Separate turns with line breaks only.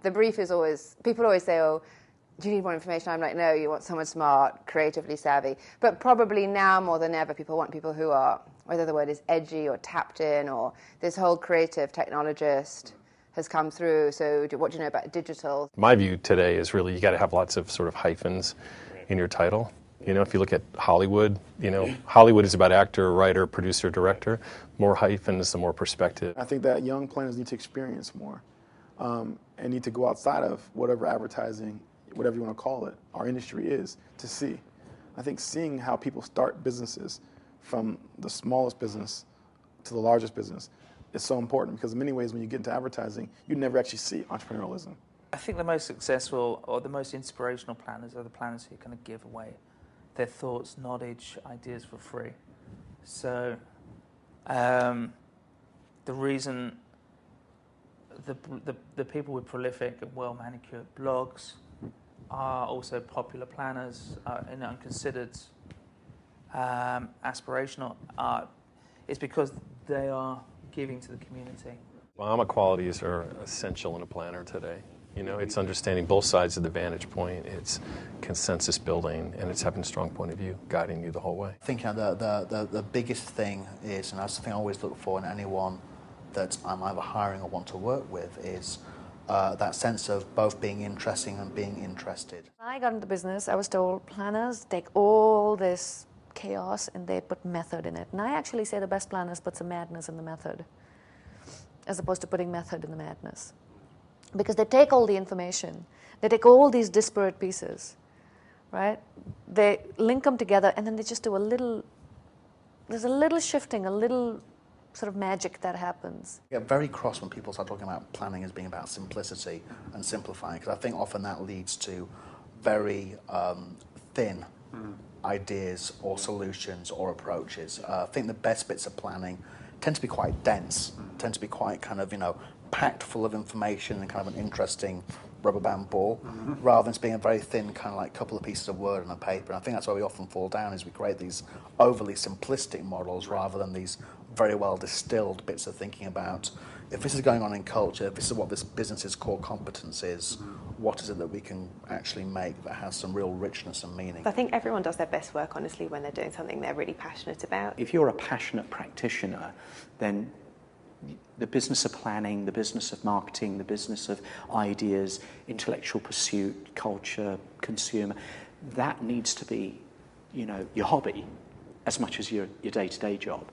The brief is always, people always say, oh, do you need more information? I'm like, no, you want someone smart, creatively savvy. But probably now more than ever, people want people who are, whether the word is edgy or tapped in, or this whole creative technologist has come through. So what do you know about digital?
My view today is really you got to have lots of sort of hyphens in your title. You know, if you look at Hollywood, you know, Hollywood is about actor, writer, producer, director. More hyphens, the more perspective.
I think that young planners need to experience more and need to go outside of whatever advertising, whatever you want to call it, our industry is, to see. I think seeing how people start businesses from the smallest business to the largest business is so important, because in many ways when you get into advertising, you never actually see entrepreneurialism.
I think the most successful or the most inspirational planners are the planners who kind of give away their thoughts, knowledge, ideas for free. So the reason the people with prolific and well-manicured blogs are also popular planners and considered aspirational is because they are giving to the community.
Bahama qualities are essential in a planner today. You know, it's understanding both sides of the vantage point, it's consensus building, and it's having a strong point of view, guiding you the whole way.
I think the biggest thing is, and that's the thing I always look for in anyone that I'm either hiring or want to work with, is that sense of both being interesting and being interested.
When I got into business, I was told planners take all this chaos and they put method in it. And I actually say the best planners put some madness in the method, as opposed to putting method in the madness. Because they take all the information, they take all these disparate pieces, right? They link them together, and then they just do there's a little shifting, a little sort of magic that happens.
I get very cross when people start talking about planning as being about simplicity and simplifying, because I think often that leads to very thin ideas or solutions or approaches. I think the best bits of planning tend to be quite dense, tend to be quite kind of, you know, packed full of information and kind of an interesting rubber band ball, rather than being a very thin kind of like couple of pieces of word on a paper. And I think that's where we often fall down, is we create these overly simplistic models rather than these very well distilled bits of thinking about, if this is going on in culture, if this is what this business's core competence is, what is it that we can actually make that has some real richness and meaning?
I think everyone does their best work, honestly, when they're doing something they're really passionate about.
If you're a passionate practitioner, then the business of planning, the business of marketing, the business of ideas, intellectual pursuit, culture, consumer, that needs to be, you know, your hobby as much as your day-to-day job.